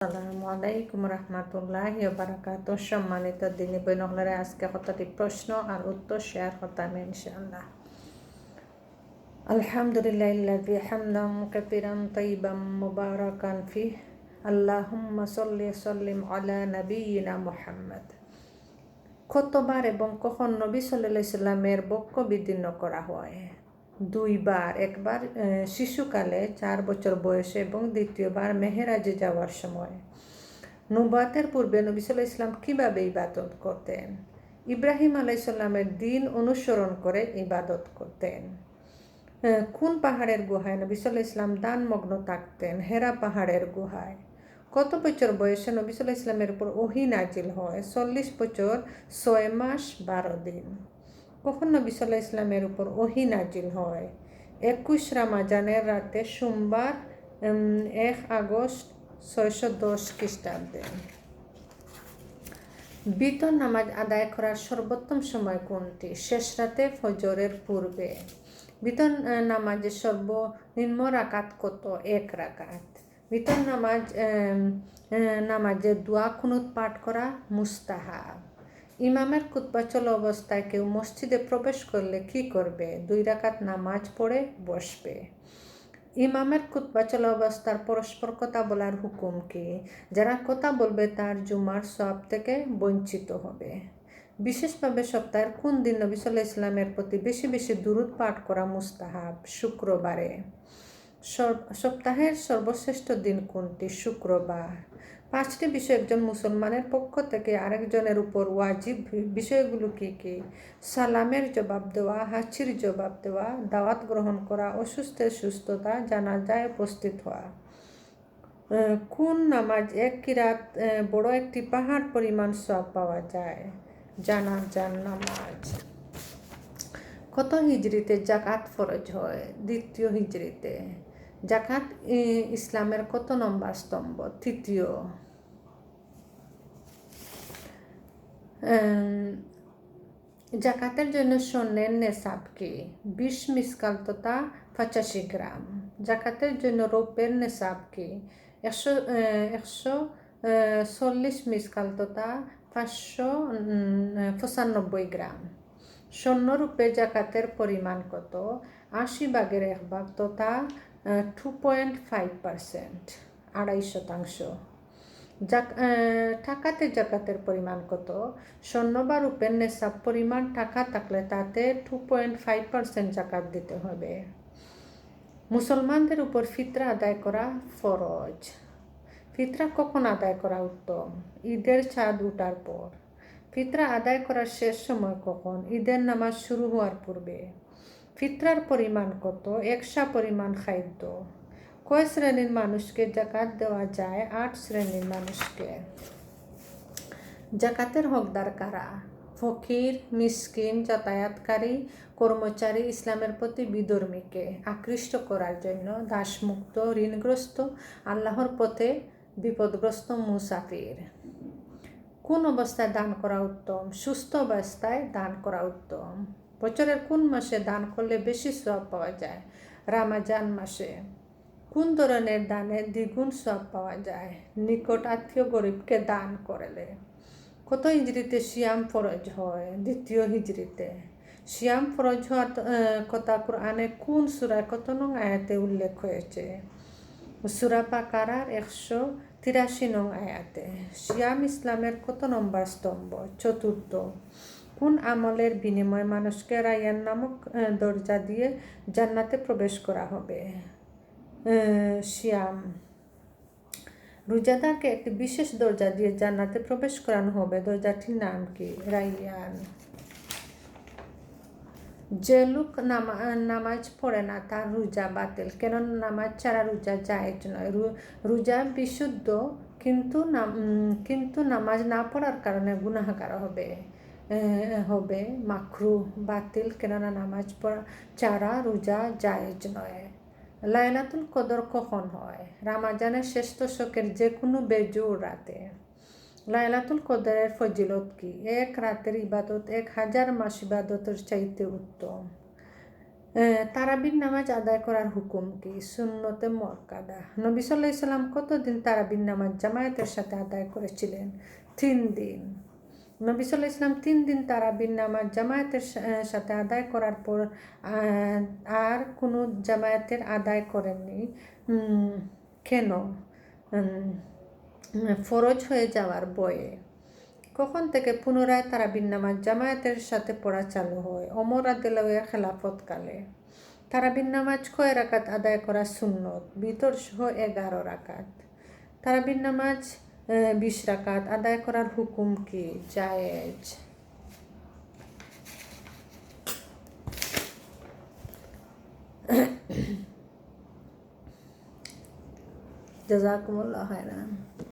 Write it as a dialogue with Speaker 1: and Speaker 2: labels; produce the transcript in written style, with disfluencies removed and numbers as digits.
Speaker 1: আসসালামু আলাইকুম রহমতুল্লাহি ওয়া বারাকাতুহু। সম্মানিত দিনী বোন হলরে আজকে কতটি প্রশ্ন আর উত্তর শেয়ার করতাম ইনশাআল্লাহ। আলহামদুলিল্লাহিল্লাযী হামদান কাসীরান তাইয়িবান মুবারাকান ফিহি। আল্লাহুম্মা সাল্লি সাল্লিম আলা নাবিয়িনা মুহাম্মদ। কতবার এবং কখন নবী সাল্লাল্লাহু আলাইহি সাল্লামের বক্ষ বিদীর্ণ করা হয়? দুইবার, একবার শিশুকালে 4 বছর বয়সে এবং দ্বিতীয়বার মেহেরাজে যাওয়ার সময়। নবুয়তের পূর্বে নবী সাল্লাল্লাহু আলাইহি সাল্লাম কীভাবে ইবাদত করতেন? ইব্রাহিম আলাইহিস সালামের দিন অনুসরণ করে ইবাদত করতেন। কোন পাহাড়ের গুহায় নবী সাল্লাল্লাহু আলাইহি সাল্লাম দানমগ্ন থাকতেন? হেরা পাহাড়ের গুহায়। কত বছর বয়সে নবী সাল্লাল্লাহু আলাইহি সাল্লামের উপর ওহী নাজিল হয়? 40 বছর 6 মাস 12 দিন। কখন নবী সাল্লাল্লাহু আলাইহি সাল্লামের উপর ওহী নাজিল হয়? 21 রমজানের রাতে সোমবার 1 আগস্ট 610 খ্রিস্টাব্দে। বিতর নামাজ আদায় করার সর্বোত্তম সময় কোনটি? শেষ রাতে ফজরের পূর্বে। বিতর নামাজের সর্বনিম্ন রাকাত কত? 1 রাকাত। বিতর নামাজে দোয়া কুনুত পাঠ করা মুস্তাহাব। ইমামের খুতবা চলা অবস্থায় কেউ মসজিদে প্রবেশ করলে কি করবে? 2 রাকাত নামাজ পড়ে বসবে। ইমামের খুতবা চলা অবস্থার পরস্পর কথা বলার হুকুম কি? যারা কথা বলবে তার জুমার সওয়াব থেকে বঞ্চিত হবে। বিশেষভাবে সপ্তাহের কোন দিন নবী সাল্লাল্লাহু আলাইহি সাল্লামের প্রতি বেশি বেশি দুরূদ পাঠ করা মুস্তাহাব? শুক্রবারে। সপ্তাহের সর্বশ্রেষ্ঠ দিন কোনটি? শুক্রবার। 5টি বিষয় একজন মুসলমানের পক্ষ থেকে আরেকজনের উপর ওয়াজিব বিষয়গুলো কি কি? সালামের জবাব দেওয়া, হাঁচির জবাব দেওয়া, দাওয়াত গ্রহণ করা, অসুস্থের সুস্থতা, জানাজায় উপস্থিত হওয়া। কোন নামাজ এক কিরাত বড় একটি পাহাড় পরিমাণ সওয়াব পাওয়া যায়? জানাজার নামাজ। কত হিজরিতে জাকাত ফরজ হয়? 2য় হিজরিতে। জাকাত ইসলামের কত নম্বর স্তম্ভ? 3য়। জাকাতের জন্য স্বর্ণের নেসাব কি? 20 মিসকাল তথা 85 গ্রাম। জাকাতের জন্য রৌপ্যের নেসাব কি? 140 মিসকাল তথা 595 গ্রাম। স্বর্ণরূপে জাকাতের পরিমাণ কত? 80/1 তথা 2.5%, 2.5%। টাকাতে জাকাতের পরিমাণ কত? স্বর্ণ বা রূপের নেসাব পরিমাণ টাকা থাকলে তাতে 2.5% জাকাত দিতে হবে। মুসলমানদের উপর ফিতরা আদায় করা ফরজ। ফিতরা কখন আদায় করা উত্তম? ঈদের চাঁদ ওঠার পর। ফিতরা আদায় করার শেষ সময় কখন? ঈদের নামাজ শুরু হওয়ার পূর্বে। ফিতরার পরিমাণ কত? 1 সা পরিমাণ খাদ্য। কয় শ্রেণীর মানুষকে জাকাত দেওয়া যায়? 8 শ্রেণীর মানুষকে। জাকাতের হকদার কারা? ফকির, মিসকিন, যাতায়াতকারী, কর্মচারী, ইসলামের প্রতি বিধর্মীকে আকৃষ্ট করার জন্য, দাসমুক্ত, ঋণগ্রস্ত, আল্লাহর পথে বিপদগ্রস্ত মুসাফির। কোন অবস্থায় দান করা উত্তম? সুস্থ অবস্থায় দান করা উত্তম। বছরের কোন মাসে দান করলে বেশি সওয়াব পাওয়া যায়? রমজান মাসে। কোন ধরনের দানে দ্বিগুণ সওয়াব পাওয়া যায়? নিকট আত্মীয় গরিবকে দান করলে। কত হিজরিতে সিয়াম ফরজ হয়? 2য় হিজরিতে। সিয়াম ফরজ হওয়ার কথা কুরআনে কোন সূরায় কত নং আয়াতে উল্লেখ হয়েছে? সূরা বাকারার 183 নং আয়াতে। সিয়াম ইসলামের কত নম্বর স্তম্ভ? 4র্থ। কোন আমলের বিনিময়ে মানুষকে রায়্যান নামক দরজা দিয়ে জান্নাতে প্রবেশ করা হবে? সিয়াম। রোজাদারকে একটি বিশেষ দরজা দিয়ে জান্নাতে প্রবেশ করানো হবে, দরজাটির নাম কি? রায়্যান। যে লোক নামাজ পড়ে না তার রোজা বাতিল। কেন? নামাজ ছাড়া রোজা জায়েজ নয়। রোজা বিশুদ্ধ, কিন্তু নামাজ না পড়ার কারণে গুনাহগার হবে মাকরুহ, বাতিল। কেননা নামাজ পড়া ছাড়া রোজা জায়েজ নয়। লাইলাতুল কদর কখন হয়? রমজানের শেষ দশকের যে কোনো বেজোড় রাতে। লাইলাতুল কদরের ফজিলত কি? 1 রাতের ইবাদত 1000 মাস ইবাদতের চাইতে উত্তম। তারাবির নামাজ আদায় করার হুকুম কি? সুন্নতে মুআক্কাদা। নবী সাল্লাল্লাহু আলাইহি সাল্লাম কতদিন তারাবির নামাজ জামায়াতের সাথে আদায় করেছিলেন? 3 দিন। নবী সাল্লাল্লাহু আলাইহি সাল্লাম 3 দিন তারাবির নামাজ জামায়াতের সাথে আদায় করার পর আর কোনো জামায়াতের আদায় করেননি। কেন? ফরজ হয়ে যাওয়ার ভয়ে। কখন থেকে পুনরায় তারাবির নামাজ জামায়াতের সাথে পড়া চালু হয়? ওমর রাদিয়াল্লাহু আনহু খেলাফতকালে। তারাবির নামাজ কয় রাকাত আদায় করা সুন্নত? বিতর সহ 11 রাকাত। তারাবির নামাজ 20 রাকাত আদায় করার হুকুম কি? জায়েজ। জাযাকুমুল্লাহু খাইরান।